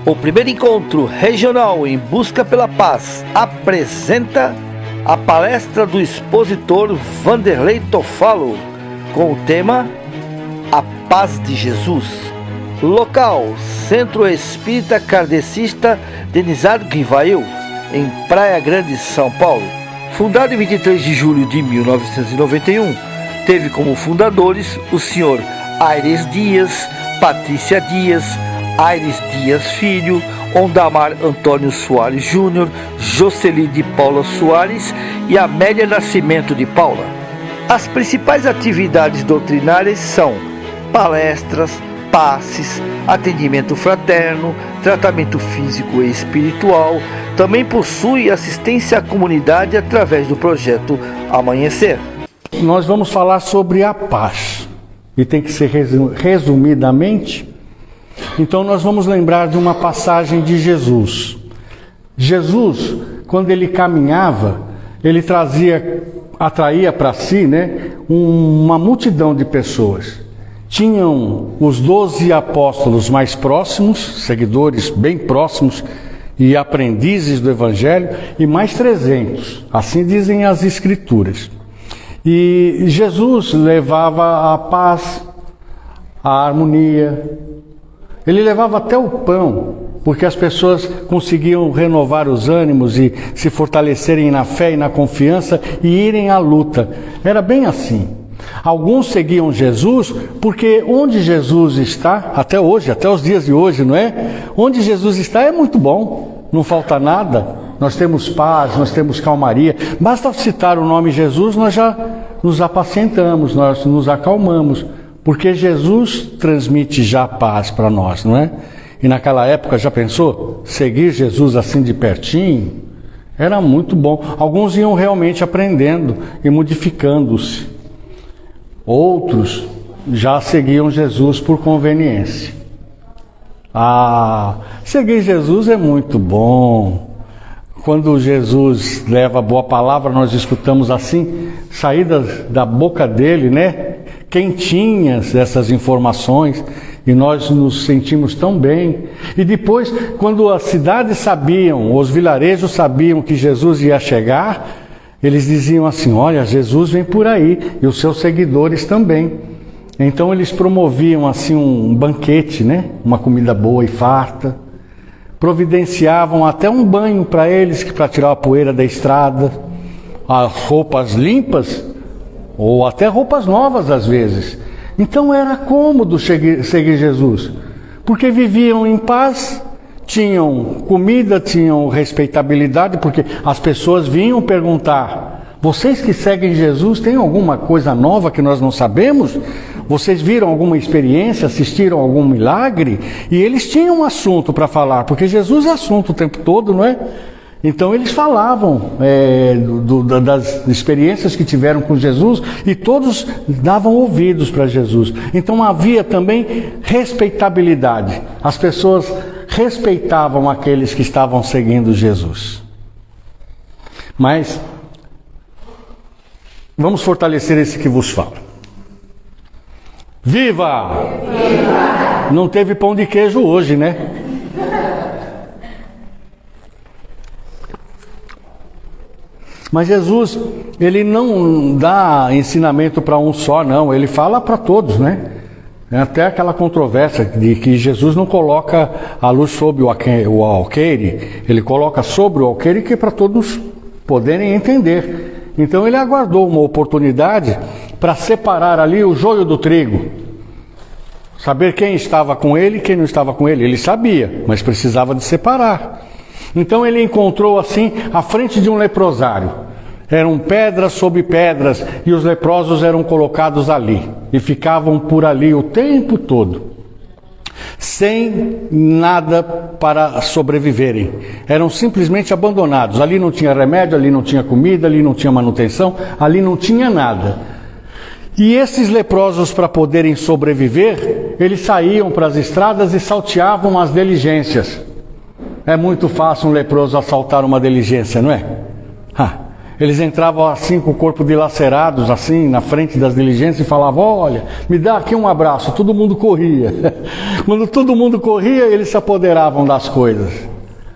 O primeiro encontro regional em busca pela paz apresenta a palestra do expositor Vanderlei Tofalo com o tema A Paz de Jesus. Local: Centro Espírita Kardecista Denizado Guivail, em Praia Grande, São Paulo. Fundado em 23 de julho de 1991, teve como fundadores o Sr. Aires Dias, Patrícia Dias, Aires Dias Filho, Ondamar Antônio Soares Júnior, Jocely de Paula Soares e Amélia Nascimento de Paula. As principais atividades doutrinárias são palestras, passes, atendimento fraterno, tratamento físico e espiritual. Também possui assistência à comunidade através do projeto Amanhecer. Nós vamos falar sobre a paz, e tem que ser resumidamente. Então nós vamos lembrar de uma passagem de Jesus. Jesus, quando ele caminhava, ele atraía para si, uma multidão de pessoas. Tinham os 12 apóstolos mais próximos, seguidores bem próximos e aprendizes do Evangelho, e mais 300, assim dizem as Escrituras. E Jesus levava a paz, a harmonia, ele levava até o pão, porque as pessoas conseguiam renovar os ânimos e se fortalecerem na fé e na confiança e irem à luta. Era bem assim. Alguns seguiam Jesus porque onde Jesus está, até hoje, até os dias de hoje, não é? Onde Jesus está é muito bom, não falta nada. Nós temos paz, nós temos calmaria. Basta citar o nome Jesus, nós já nos apacientamos, nós nos acalmamos. Porque Jesus transmite já paz para nós, não é? E naquela época, já pensou? Seguir Jesus assim de pertinho? Era muito bom. Alguns iam realmente aprendendo e modificando-se. Outros já seguiam Jesus por conveniência. Seguir Jesus é muito bom. Quando Jesus leva a boa palavra, nós escutamos assim, saídas da boca dele, quentinhas essas informações, e nós nos sentimos tão bem. E depois, quando as cidades sabiam, os vilarejos sabiam que Jesus ia chegar, eles diziam assim: olha, Jesus vem por aí, e os seus seguidores também. Então eles promoviam assim um banquete, uma comida boa e farta, providenciavam até um banho para eles, para tirar a poeira da estrada, as roupas limpas, ou até roupas novas às vezes. Então era cômodo seguir Jesus, porque viviam em paz, tinham comida, tinham respeitabilidade, porque as pessoas vinham perguntar: vocês que seguem Jesus, tem alguma coisa nova que nós não sabemos? Vocês viram alguma experiência, assistiram algum milagre? E eles tinham um assunto para falar, porque Jesus é assunto o tempo todo, não é? Então eles falavam das experiências que tiveram com Jesus, e todos davam ouvidos para Jesus. Então havia também respeitabilidade. As pessoas respeitavam aqueles que estavam seguindo Jesus. Mas vamos fortalecer esse que vos fala. Viva! Viva! Não teve pão de queijo hoje, Mas Jesus, ele não dá ensinamento para um só, não. Ele fala para todos, É até aquela controvérsia de que Jesus não coloca a luz sobre o alqueire, ele coloca sobre o alqueire, que é para todos poderem entender. Então ele aguardou uma oportunidade para separar ali o joio do trigo. Saber quem estava com ele e quem não estava com ele. Ele sabia, mas precisava de separar. Então ele encontrou assim, à frente de um leprosário. Eram pedras sobre pedras, e os leprosos eram colocados ali. E ficavam por ali o tempo todo, sem nada para sobreviverem. Eram simplesmente abandonados. Ali não tinha remédio, ali não tinha comida, ali não tinha manutenção, ali não tinha nada. E esses leprosos, para poderem sobreviver, eles saíam para as estradas e salteavam as diligências. É muito fácil um leproso assaltar uma diligência, não é? Eles entravam assim com o corpo dilacerados, assim, na frente das diligências e falavam: olha, me dá aqui um abraço. Todo mundo corria. Quando todo mundo corria, eles se apoderavam das coisas.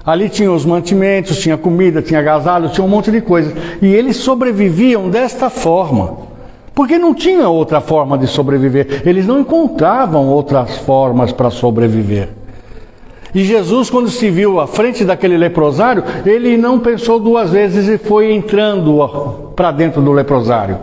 Ali tinha os mantimentos, tinha comida, tinha agasalho, tinha um monte de coisas. E eles sobreviviam desta forma. Porque não tinha outra forma de sobreviver. Eles não encontravam outras formas para sobreviver. E Jesus, quando se viu à frente daquele leprosário, ele não pensou duas vezes e foi entrando para dentro do leprosário.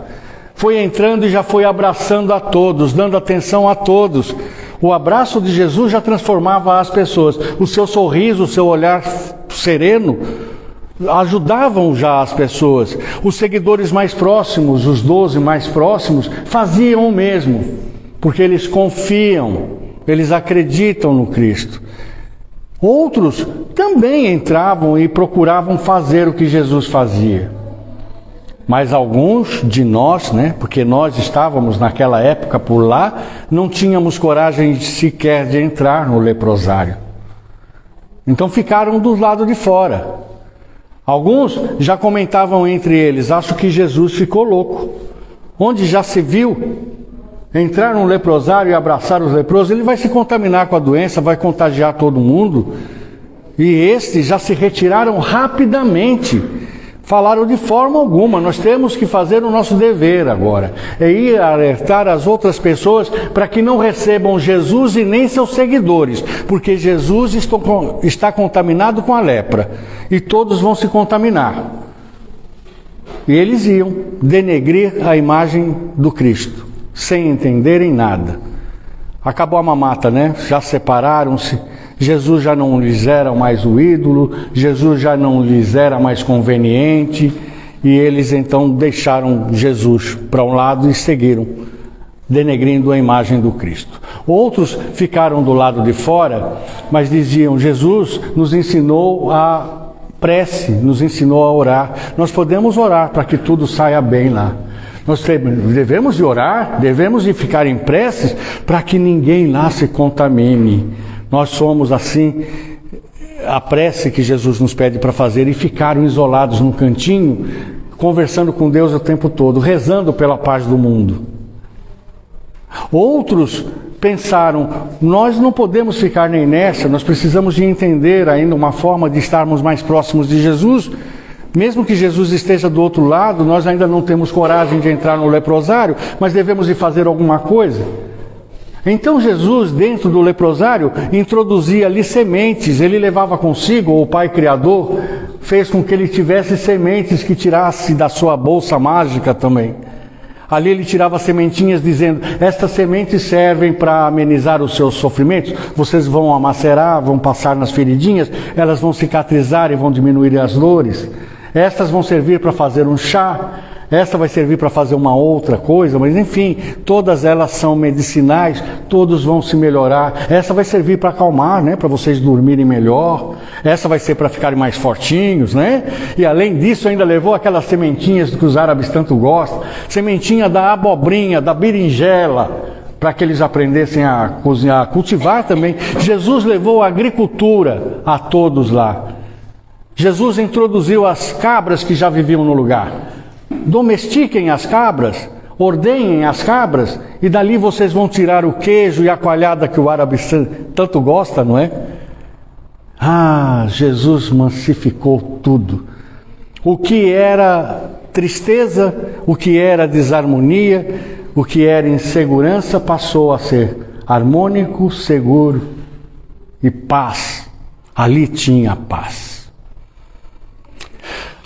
Foi entrando e já foi abraçando a todos, dando atenção a todos. O abraço de Jesus já transformava as pessoas. O seu sorriso, o seu olhar sereno, ajudavam já as pessoas. Os seguidores mais próximos, os 12 mais próximos, faziam o mesmo. Porque eles confiam, eles acreditam no Cristo. Outros também entravam e procuravam fazer o que Jesus fazia. Mas alguns de nós, porque nós estávamos naquela época por lá, não tínhamos coragem sequer de entrar no leprosário. Então ficaram do lado de fora. Alguns já comentavam entre eles: acho que Jesus ficou louco. Onde já se viu entrar no leprosário e abraçar os leprosos, ele vai se contaminar com a doença, vai contagiar todo mundo. E estes já se retiraram rapidamente. Falaram: de forma alguma, nós temos que fazer o nosso dever agora. É ir alertar as outras pessoas para que não recebam Jesus e nem seus seguidores. Porque Jesus está contaminado com a lepra. E todos vão se contaminar. E eles iam denegrir a imagem do Cristo, sem entenderem nada. Acabou a mamata, Já separaram-se. Jesus já não lhes era mais o ídolo, Jesus já não lhes era mais conveniente, e eles então deixaram Jesus para um lado e seguiram, denegrindo a imagem do Cristo. Outros ficaram do lado de fora, mas diziam: Jesus nos ensinou a prece, nos ensinou a orar. Nós podemos orar para que tudo saia bem lá. Nós devemos de orar, devemos de ficar em preces para que ninguém lá se contamine. Nós somos assim, a prece que Jesus nos pede para fazer, e ficaram isolados num cantinho, conversando com Deus o tempo todo, rezando pela paz do mundo. Outros pensaram: nós não podemos ficar nem nessa, nós precisamos de entender ainda uma forma de estarmos mais próximos de Jesus. Mesmo que Jesus esteja do outro lado, nós ainda não temos coragem de entrar no leprosário, mas devemos de fazer alguma coisa. Então Jesus, dentro do leprosário, introduzia ali sementes. Ele levava consigo, o Pai Criador fez com que ele tivesse sementes que tirasse da sua bolsa mágica também. Ali ele tirava sementinhas dizendo: estas sementes servem para amenizar os seus sofrimentos. Vocês vão amacerar, vão passar nas feridinhas, elas vão cicatrizar e vão diminuir as dores. Estas vão servir para fazer um chá. Esta vai servir para fazer uma outra coisa, mas enfim, todas elas são medicinais, todos vão se melhorar. Essa vai servir para acalmar, para vocês dormirem melhor. Essa vai ser para ficarem mais fortinhos, E além disso ainda levou aquelas sementinhas que os árabes tanto gostam, sementinha da abobrinha, da berinjela, para que eles aprendessem a cozinhar, a cultivar também. Jesus levou a agricultura a todos lá. Jesus introduziu as cabras que já viviam no lugar. Domestiquem as cabras, ordenhem as cabras, e dali vocês vão tirar o queijo e a coalhada que o árabe tanto gosta, não é? Jesus massificou tudo. O que era tristeza, o que era desarmonia, o que era insegurança, passou a ser harmônico, seguro e paz. Ali tinha paz.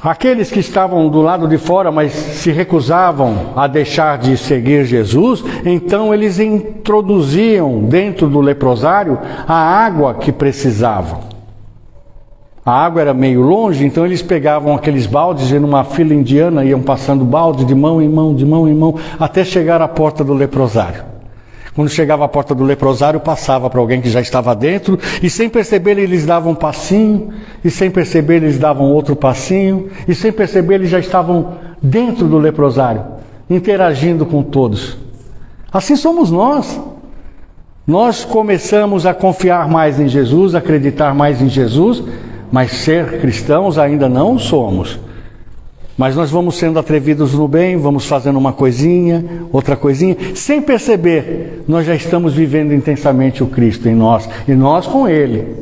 Aqueles que estavam do lado de fora, mas se recusavam a deixar de seguir Jesus, então eles introduziam dentro do leprosário a água que precisavam. A água era meio longe, então eles pegavam aqueles baldes e numa fila indiana iam passando balde de mão em mão, de mão em mão, até chegar à porta do leprosário. Quando chegava à porta do leprosário, passava para alguém que já estava dentro, e sem perceber eles davam um passinho, e sem perceber eles davam outro passinho, e sem perceber eles já estavam dentro do leprosário, interagindo com todos. Assim somos nós. Nós começamos a confiar mais em Jesus, acreditar mais em Jesus, mas ser cristãos ainda não somos. Mas nós vamos sendo atrevidos no bem, vamos fazendo uma coisinha, outra coisinha, sem perceber, nós já estamos vivendo intensamente o Cristo em nós, e nós com Ele.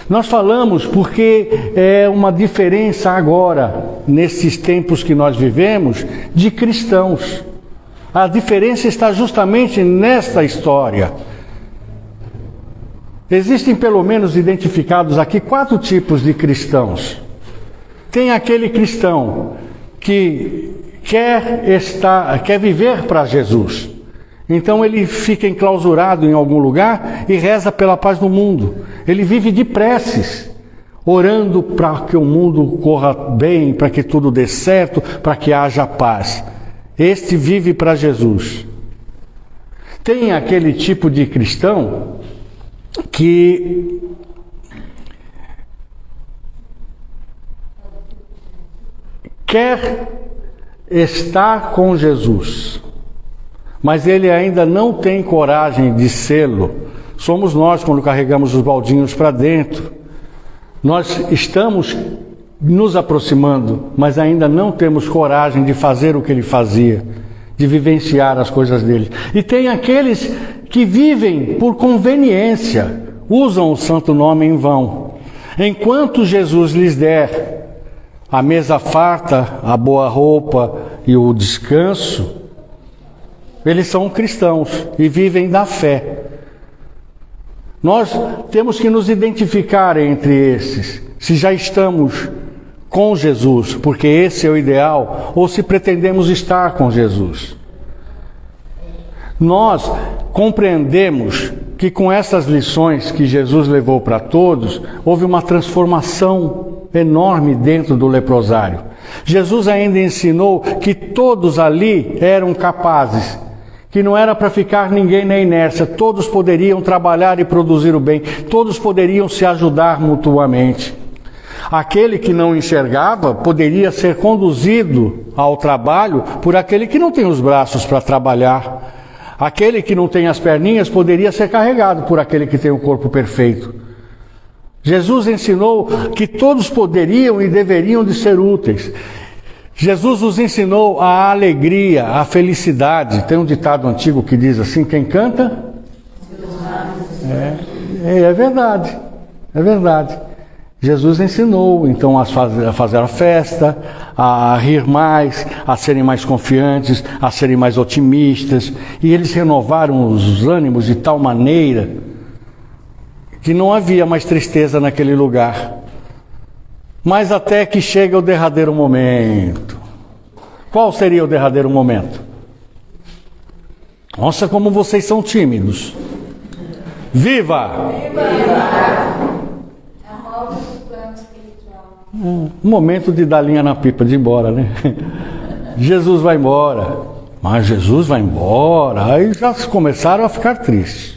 Nós falamos porque é uma diferença agora, nesses tempos que nós vivemos, de cristãos. A diferença está justamente nesta história. Existem pelo menos identificados aqui 4 tipos de cristãos. Tem aquele cristão que quer viver para Jesus. Então ele fica enclausurado em algum lugar e reza pela paz do mundo. Ele vive de preces, orando para que o mundo corra bem, para que tudo dê certo, para que haja paz. Este vive para Jesus. Tem aquele tipo de cristão que quer estar com Jesus, mas ele ainda não tem coragem de sê-lo. Somos nós quando carregamos os baldinhos para dentro. Nós estamos nos aproximando, mas ainda não temos coragem de fazer o que ele fazia, de vivenciar as coisas dele. E tem aqueles que vivem por conveniência, usam o santo nome em vão. Enquanto Jesus lhes der a mesa farta, a boa roupa e o descanso, eles são cristãos e vivem da fé. Nós temos que nos identificar entre esses, se já estamos com Jesus, porque esse é o ideal, ou se pretendemos estar com Jesus. Nós compreendemos que com essas lições que Jesus levou para todos, houve uma transformação enorme dentro do leprosário. Jesus ainda ensinou que todos ali eram capazes, que não era para ficar ninguém na inércia, todos poderiam trabalhar e produzir o bem, todos poderiam se ajudar mutuamente. Aquele que não enxergava poderia ser conduzido ao trabalho por aquele que não tem os braços para trabalhar. Aquele que não tem as perninhas poderia ser carregado por aquele que tem o corpo perfeito. Jesus ensinou que todos poderiam e deveriam de ser úteis. Jesus nos ensinou a alegria, a felicidade. Tem um ditado antigo que diz assim: quem canta? É verdade, é verdade. Jesus ensinou então a fazer a festa, a rir mais, a serem mais confiantes, a serem mais otimistas. E eles renovaram os ânimos de tal maneira que não havia mais tristeza naquele lugar. Mas até que chega o derradeiro momento. Qual seria o derradeiro momento? Nossa, como vocês são tímidos. Viva! Viva! Momento de dar linha na pipa, de ir embora, né? Jesus vai embora. Mas Jesus vai embora. Aí já começaram a ficar tristes.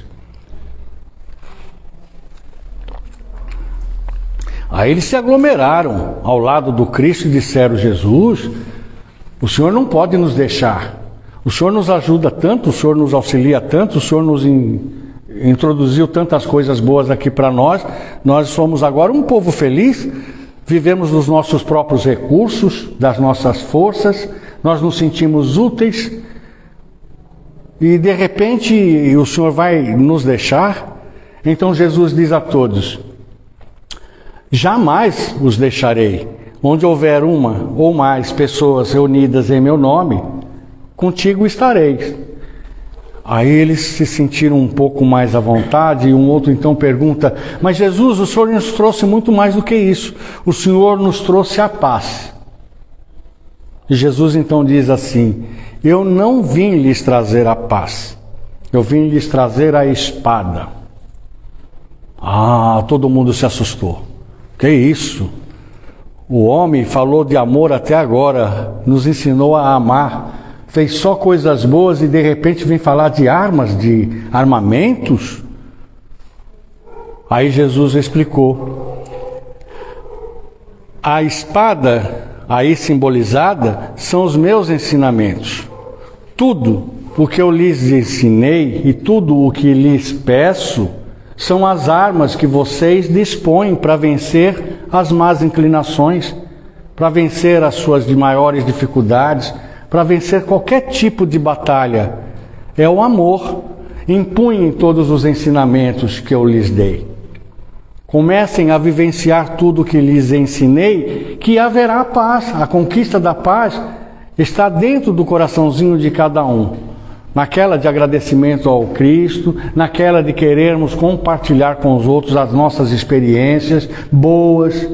Aí eles se aglomeraram ao lado do Cristo e disseram: Jesus, o Senhor não pode nos deixar. O Senhor nos ajuda tanto, o Senhor nos auxilia tanto, o Senhor nos introduziu tantas coisas boas aqui para nós. Nós somos agora um povo feliz, vivemos dos nossos próprios recursos, das nossas forças, nós nos sentimos úteis e de repente o Senhor vai nos deixar. Então Jesus diz a todos: jamais os deixarei. Onde houver uma ou mais pessoas reunidas em meu nome, contigo estarei. Aí eles se sentiram um pouco mais à vontade e um outro então pergunta: mas Jesus, o Senhor nos trouxe muito mais do que isso. O Senhor nos trouxe a paz. E Jesus então diz assim: eu não vim lhes trazer a paz, eu vim lhes trazer a espada. Ah, todo mundo se assustou. Que isso? O homem falou de amor até agora, nos ensinou a amar, fez só coisas boas e de repente vem falar de armas, de armamentos? Aí Jesus explicou. A espada aí simbolizada são os meus ensinamentos. Tudo o que eu lhes ensinei e tudo o que lhes peço são as armas que vocês dispõem para vencer as más inclinações, para vencer as suas maiores dificuldades, para vencer qualquer tipo de batalha. É o amor. Impunhem todos os ensinamentos que eu lhes dei. Comecem a vivenciar tudo que lhes ensinei, que haverá paz. A conquista da paz está dentro do coraçãozinho de cada um. Naquela de agradecimento ao Cristo, naquela de querermos compartilhar com os outros as nossas experiências boas,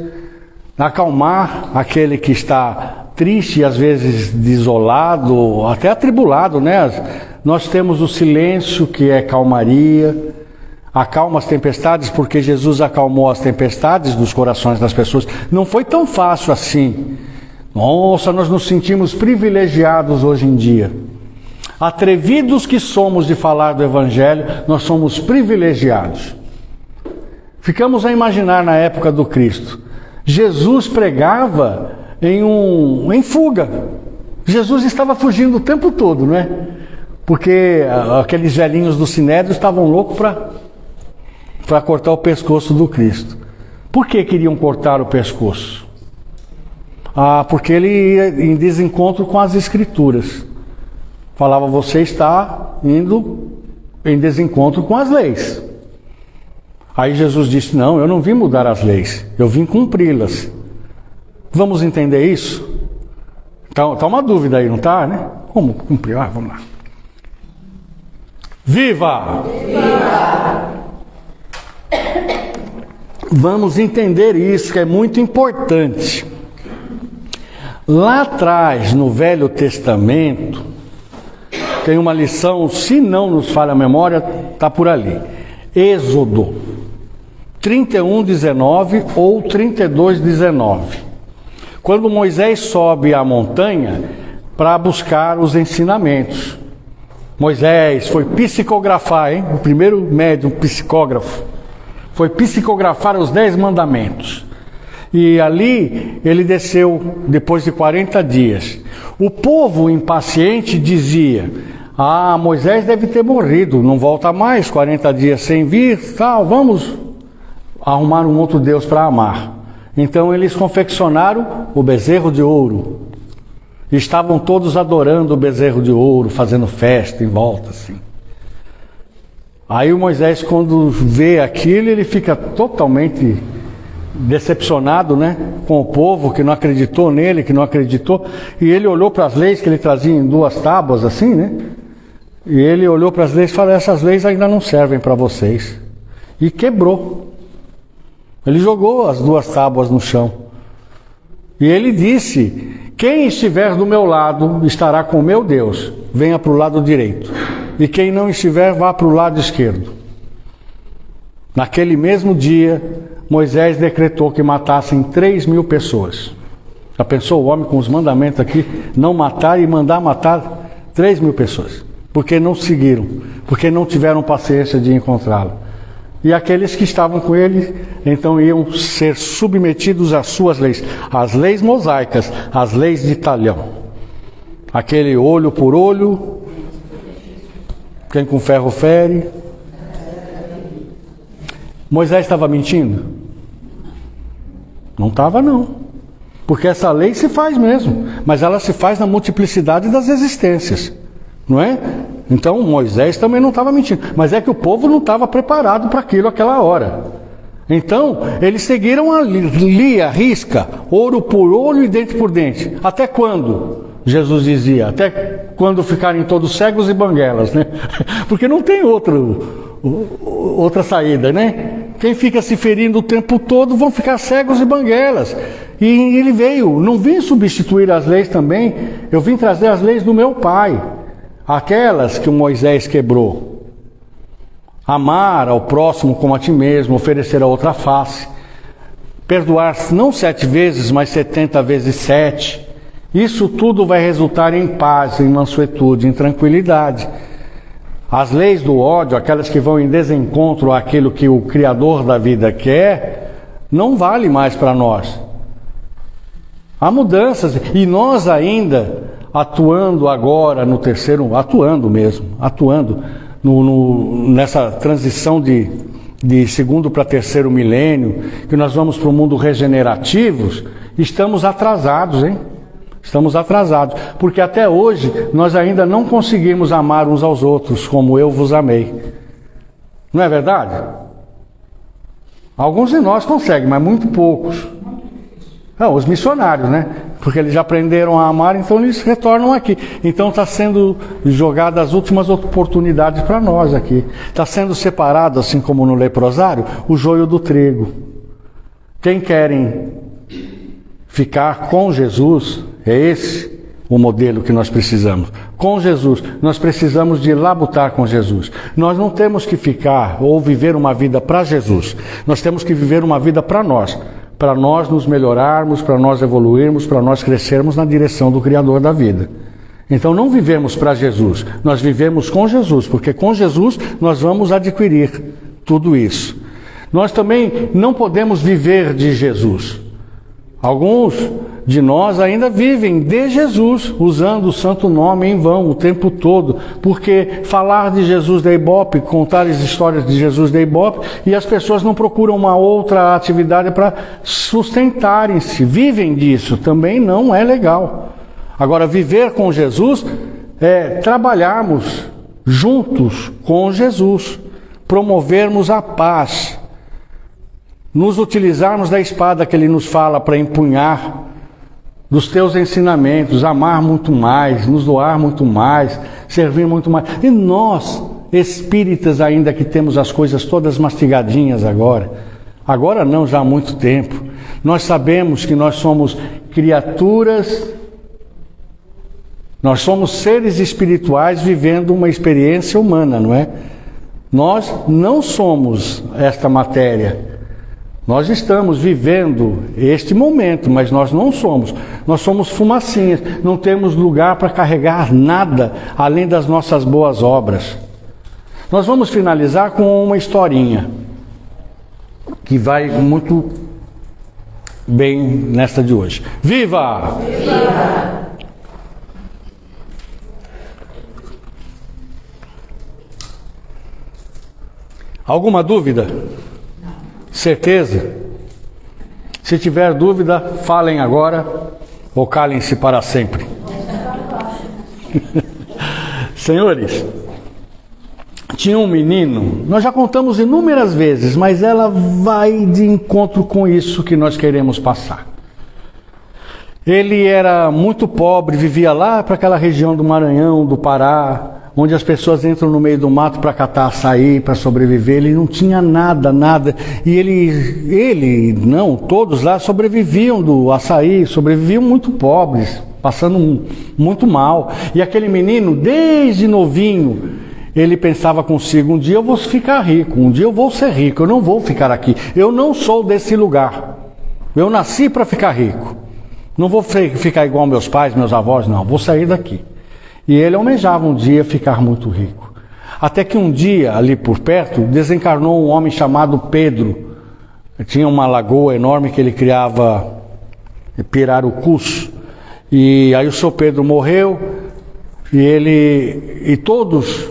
acalmar aquele que está triste, às vezes desolado, até atribulado, né? Nós temos o silêncio, que é calmaria. Acalma as tempestades, porque Jesus acalmou as tempestades dos corações das pessoas. Não foi tão fácil assim. Nossa, nós nos sentimos privilegiados hoje em dia. Atrevidos que somos de falar do Evangelho, nós somos privilegiados. Ficamos a imaginar na época do Cristo. Jesus pregava em fuga. Jesus estava fugindo o tempo todo, não é? Porque aqueles velhinhos do Sinédrio estavam loucos para cortar o pescoço do Cristo. Por que queriam cortar o pescoço? Porque ele ia em desencontro com as Escrituras. Falava, você está indo em desencontro com as leis. Aí Jesus disse, não, eu não vim mudar as leis, eu vim cumpri-las. Vamos entender isso? Então, tá uma dúvida aí, não tá, né? Como cumprir? Vamos lá. Viva! Viva! Vamos entender isso, que é muito importante. Lá atrás, no Velho Testamento, tem uma lição, se não nos falha a memória, está por ali. Êxodo 31:19 ou 32:19. Quando Moisés sobe a montanha para buscar os ensinamentos. Moisés foi psicografar, hein? O primeiro médium psicógrafo. Foi psicografar os 10 mandamentos. E ali ele desceu depois de 40 dias. O povo impaciente dizia, Moisés deve ter morrido, não volta mais, 40 dias sem vir, tal, vamos arrumar um outro Deus para amar. Então eles confeccionaram o bezerro de ouro. Estavam todos adorando o bezerro de ouro, fazendo festa em volta, assim. Aí o Moisés, quando vê aquilo, ele fica totalmente decepcionado, né, com o povo que não acreditou nele, que não acreditou. E ele olhou para as leis que ele trazia em 2 tábuas, assim, né? E ele olhou para as leis e falou, essas leis ainda não servem para vocês. E quebrou. Ele jogou as 2 tábuas no chão. E ele disse, quem estiver do meu lado estará com o meu Deus, venha para o lado direito. E quem não estiver, vá para o lado esquerdo. Naquele mesmo dia, Moisés decretou que matassem 3.000 pessoas. Já pensou o homem com os mandamentos aqui, não matar e mandar matar 3.000 pessoas? Porque não seguiram, porque não tiveram paciência de encontrá-lo. E aqueles que estavam com ele, então iam ser submetidos às suas leis, as leis mosaicas, as leis de talhão. Aquele olho por olho, quem com ferro fere. Moisés estava mentindo? Não estava, não. Porque essa lei se faz mesmo, mas ela se faz na multiplicidade das existências, não é? Então Moisés também não estava mentindo, mas é que o povo não estava preparado para aquilo aquela hora. Então eles seguiram ali a risca, olho por olho e dente por dente. Até quando? Jesus dizia, até quando ficarem todos cegos e banguelas, né? Porque não tem outra saída, né? Quem fica se ferindo o tempo todo vão ficar cegos e banguelas. E ele veio, não vim substituir as leis também, eu vim trazer as leis do meu Pai, aquelas que o Moisés quebrou. Amar ao próximo como a ti mesmo, oferecer a outra face, perdoar não 7 vezes, mas 70 vezes 7. Isso tudo vai resultar em paz, em mansuetude, em tranquilidade. As leis do ódio, aquelas que vão em desencontro àquilo que o Criador da vida quer, não vale mais para nós. Há mudanças, e nós ainda atuando agora no terceiro, atuando nessa transição de segundo para terceiro milênio, que nós vamos para o mundo regenerativo, Estamos atrasados, hein? Estamos atrasados, porque até hoje nós ainda não conseguimos amar uns aos outros como eu vos amei. Não é verdade? Alguns de nós conseguem, mas muito poucos. Não, os missionários, né? Porque eles já aprenderam a amar, então eles retornam aqui. Então está sendo jogada as últimas oportunidades para nós aqui. Está sendo separado, assim como no leprosário, o joio do trigo. Quem querem ficar com Jesus, é esse o modelo que nós precisamos. Com Jesus, nós precisamos de labutar com Jesus. Nós não temos que ficar ou viver uma vida para Jesus. Nós temos que viver uma vida para nós nos melhorarmos, para nós evoluirmos, para nós crescermos na direção do Criador da vida. Então não vivemos para Jesus, nós vivemos com Jesus, porque com Jesus nós vamos adquirir tudo isso. Nós também não podemos viver de Jesus. Alguns de nós ainda vivem de Jesus, usando o santo nome em vão o tempo todo, porque falar de Jesus da Ibope, contar as histórias de Jesus da Ibope, e as pessoas não procuram uma outra atividade para sustentarem-se, vivem disso, também não é legal. Agora, viver com Jesus é trabalharmos juntos com Jesus, promovermos a paz, nos utilizarmos da espada que Ele nos fala para empunhar, dos teus ensinamentos, amar muito mais, nos doar muito mais, servir muito mais. E nós, espíritas ainda que temos as coisas todas mastigadinhas agora não, já há muito tempo, nós sabemos que nós somos criaturas, nós somos seres espirituais vivendo uma experiência humana, não é? Nós não somos esta matéria. Nós estamos vivendo este momento, mas nós não somos. Nós somos fumacinhas, não temos lugar para carregar nada além das nossas boas obras. Nós vamos finalizar com uma historinha que vai muito bem nesta de hoje. Viva! Viva! Alguma dúvida? Certeza? Se tiver dúvida, falem agora ou calem-se para sempre. Senhores, tinha um menino, nós já contamos inúmeras vezes, mas ela vai de encontro com isso que nós queremos passar. Ele era muito pobre, vivia lá para aquela região do Maranhão, do Pará, onde as pessoas entram no meio do mato para catar açaí, para sobreviver. Ele não tinha nada. E todos lá sobreviviam do açaí, sobreviviam muito pobres, passando muito mal. E aquele menino, desde novinho, ele pensava consigo, um dia eu vou ficar rico, um dia eu vou ser rico, eu não vou ficar aqui. Eu não sou desse lugar. Eu nasci para ficar rico. Não vou ficar igual meus pais, meus avós, não. Vou sair daqui. E ele almejava um dia ficar muito rico. Até que um dia, ali por perto, desencarnou um homem chamado Pedro. Tinha uma lagoa enorme que ele criava pirarucus. E aí o seu Pedro morreu e todos,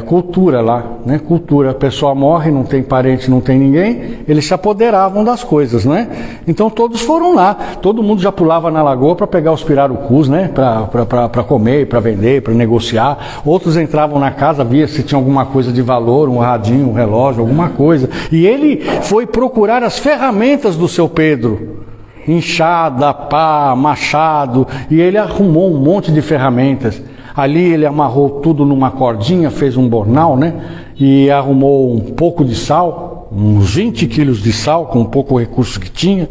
cultura lá, né? Cultura, a pessoa morre, não tem parente, não tem ninguém, eles se apoderavam das coisas, né? Então todos foram lá, todo mundo já pulava na lagoa para pegar os pirarucus, né? Para comer, para vender, para negociar. Outros entravam na casa, via se tinha alguma coisa de valor, um radinho, um relógio, alguma coisa. E ele foi procurar as ferramentas do seu Pedro. Enxada, pá, machado, e ele arrumou um monte de ferramentas. Ali ele amarrou tudo numa cordinha, fez um bornal, né? E arrumou um pouco de sal, uns 20 quilos de sal, com um pouco recurso que tinha.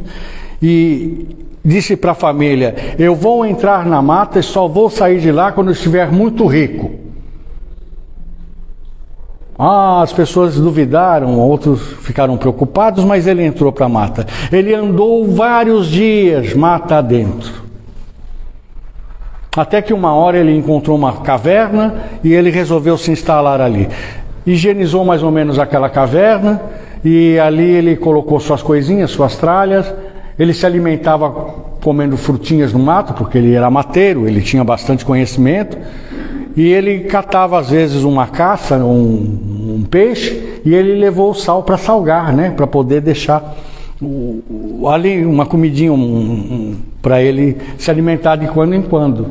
E disse para a família, eu vou entrar na mata e só vou sair de lá quando eu estiver muito rico. As pessoas duvidaram, outros ficaram preocupados, mas ele entrou para a mata. Ele andou vários dias, mata adentro. Até que uma hora ele encontrou uma caverna e ele resolveu se instalar ali. Higienizou mais ou menos aquela caverna e ali ele colocou suas coisinhas, suas tralhas. Ele se alimentava comendo frutinhas no mato, porque ele era mateiro, ele tinha bastante conhecimento. E ele catava às vezes uma caça, um peixe, e ele levou o sal para salgar, né? Para poder deixar ali uma comidinha para ele se alimentar de quando em quando.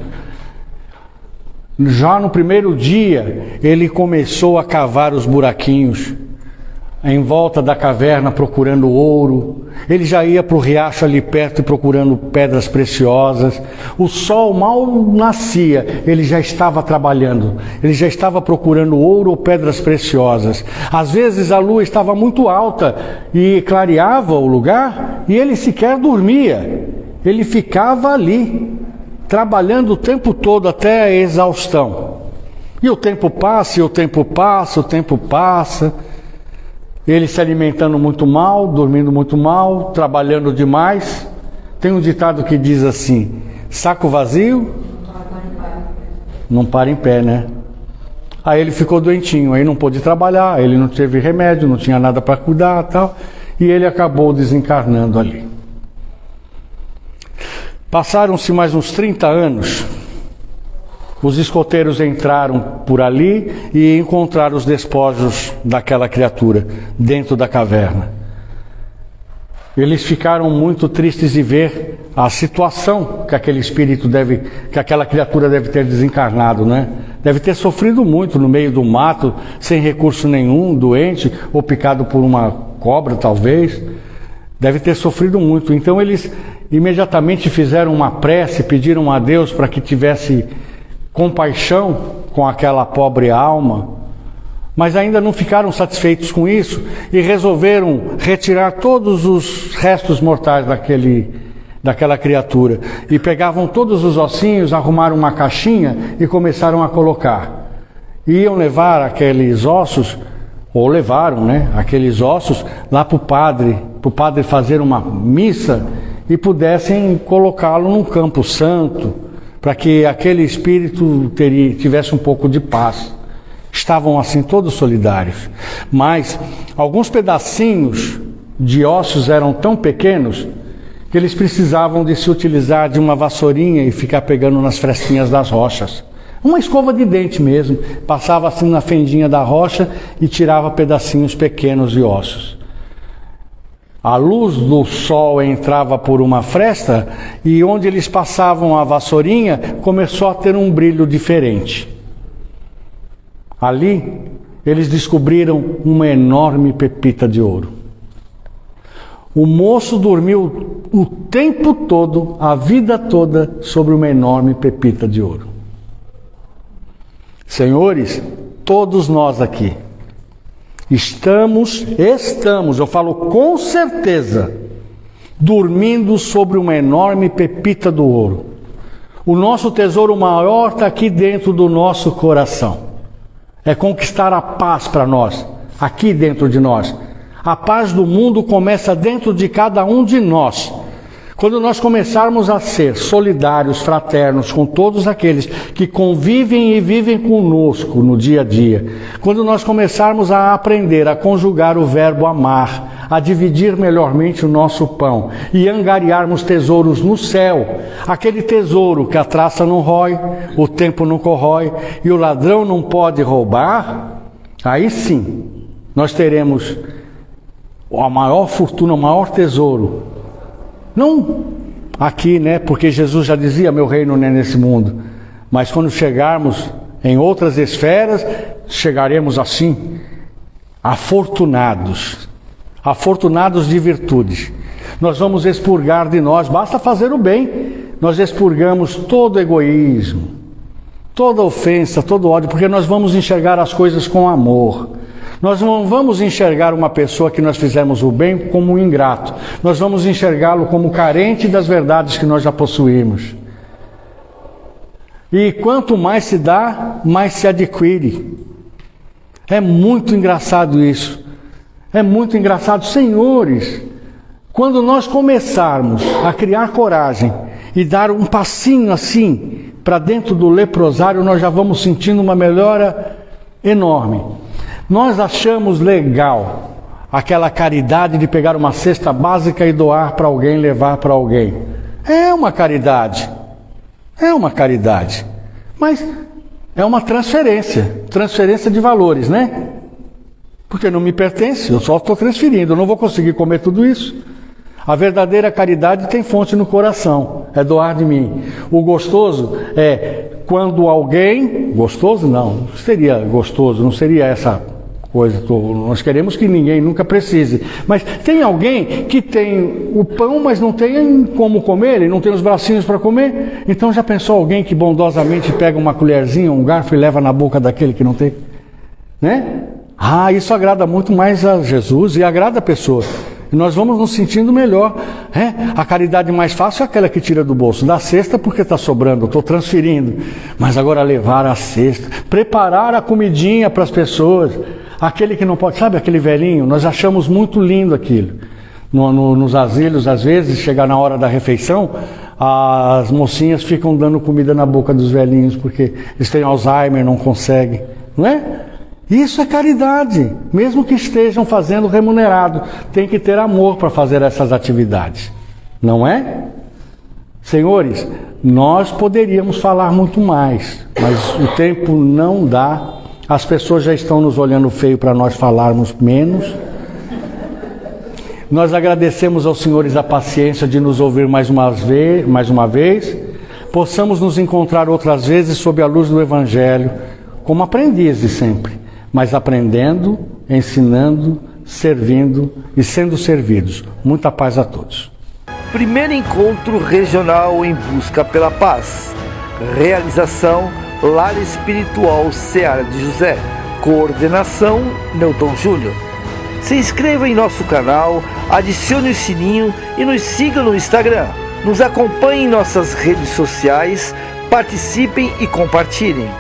Já no primeiro dia, ele começou a cavar os buraquinhos em volta da caverna procurando ouro. Ele já ia para o riacho ali perto procurando pedras preciosas. O sol mal nascia, ele já estava trabalhando, ele já estava procurando ouro ou pedras preciosas. Às vezes a lua estava muito alta e clareava o lugar e ele sequer dormia. Ele ficava ali, trabalhando o tempo todo até a exaustão. E o tempo passa, e o tempo passa, o tempo passa. Ele se alimentando muito mal, dormindo muito mal, trabalhando demais. Tem um ditado que diz assim: saco vazio não para em pé, né? Aí ele ficou doentinho, aí não pôde trabalhar, ele não teve remédio, não tinha nada para cuidar, tal, e ele acabou desencarnando ali. Passaram-se mais uns 30 anos. Os escoteiros entraram por ali e encontraram os despojos daquela criatura dentro da caverna. Eles ficaram muito tristes de ver a situação que aquele espírito que aquela criatura deve ter desencarnado, né? Deve ter sofrido muito no meio do mato, sem recurso nenhum, doente, ou picado por uma cobra, talvez. Deve ter sofrido muito. Então eles imediatamente fizeram uma prece, pediram a Deus para que tivesse compaixão com aquela pobre alma, mas ainda não ficaram satisfeitos com isso e resolveram retirar todos os restos mortais daquela criatura. E pegavam todos os ossinhos, arrumaram uma caixinha e começaram a colocar. Iam levar aqueles ossos, ou levaram, né, aqueles ossos lá para o padre fazer uma missa e pudessem colocá-lo num campo santo, para que aquele espírito tivesse um pouco de paz. Estavam assim todos solidários. Mas alguns pedacinhos de ossos eram tão pequenos que eles precisavam de se utilizar de uma vassourinha e ficar pegando nas frestinhas das rochas. Uma escova de dente mesmo. Passava assim na fendinha da rocha e tirava pedacinhos pequenos de ossos. A luz do sol entrava por uma fresta e onde eles passavam a vassourinha começou a ter um brilho diferente. Ali eles descobriram uma enorme pepita de ouro. O moço dormiu o tempo todo, a vida toda, sobre uma enorme pepita de ouro. Senhores, todos nós aqui estamos, eu falo com certeza, dormindo sobre uma enorme pepita do ouro. O nosso tesouro maior está aqui dentro do nosso coração. É conquistar a paz para nós, aqui dentro de nós. A paz do mundo começa dentro de cada um de nós. Quando nós começarmos a ser solidários, fraternos com todos aqueles que convivem e vivem conosco no dia a dia, quando nós começarmos a aprender a conjugar o verbo amar, a dividir melhormente o nosso pão e angariarmos tesouros no céu, aquele tesouro que a traça não rói, o tempo não corrói e o ladrão não pode roubar, aí sim nós teremos a maior fortuna, o maior tesouro. Não aqui, né? Porque Jesus já dizia, meu reino não é nesse mundo. Mas quando chegarmos em outras esferas, chegaremos assim, afortunados de virtudes. Nós vamos expurgar de nós, basta fazer o bem, nós expurgamos todo egoísmo, toda ofensa, todo ódio, porque nós vamos enxergar as coisas com amor. Nós não vamos enxergar uma pessoa que nós fizemos o bem como um ingrato. Nós vamos enxergá-lo como carente das verdades que nós já possuímos. E quanto mais se dá, mais se adquire. É muito engraçado isso. É muito engraçado. Senhores, quando nós começarmos a criar coragem e dar um passinho assim para dentro do leprosário, nós já vamos sentindo uma melhora enorme. Nós achamos legal aquela caridade de pegar uma cesta básica e doar para alguém, levar para alguém. É uma caridade, mas é uma transferência de valores, né? Porque não me pertence, eu só estou transferindo, eu não vou conseguir comer tudo isso. A verdadeira caridade tem fonte no coração, é doar de mim. O gostoso é quando alguém... Gostoso não seria gostoso, não seria essa coisa. Nós queremos que ninguém nunca precise. Mas tem alguém que tem o pão, mas não tem como comer, ele não tem os bracinhos para comer. Então já pensou alguém que bondosamente pega uma colherzinha, um garfo e leva na boca daquele que não tem? Né? Isso agrada muito mais a Jesus e agrada a pessoa. E nós vamos nos sentindo melhor. A caridade mais fácil é aquela que tira do bolso da cesta porque está sobrando, estou transferindo. Mas agora levar a cesta, preparar a comidinha para as pessoas. Aquele que não pode, sabe aquele velhinho? Nós achamos muito lindo aquilo. Nos asilos, às vezes, chegar na hora da refeição, as mocinhas ficam dando comida na boca dos velhinhos porque eles têm Alzheimer, não conseguem. Não é? Isso é caridade, mesmo que estejam fazendo remunerado. Tem que ter amor para fazer essas atividades, não é? Senhores, nós poderíamos falar muito mais, mas o tempo não dá. As pessoas já estão nos olhando feio para nós falarmos menos. Nós agradecemos aos senhores a paciência de nos ouvir mais uma vez. Possamos nos encontrar outras vezes sob a luz do Evangelho, como aprendizes sempre. Mas aprendendo, ensinando, servindo e sendo servidos. Muita paz a todos. Primeiro encontro regional em busca pela paz. Realização Lar Espiritual Seara de José. Coordenação Newton Júnior. Se inscreva em nosso canal, adicione o sininho e nos siga no Instagram. Nos acompanhe em nossas redes sociais, participem e compartilhem.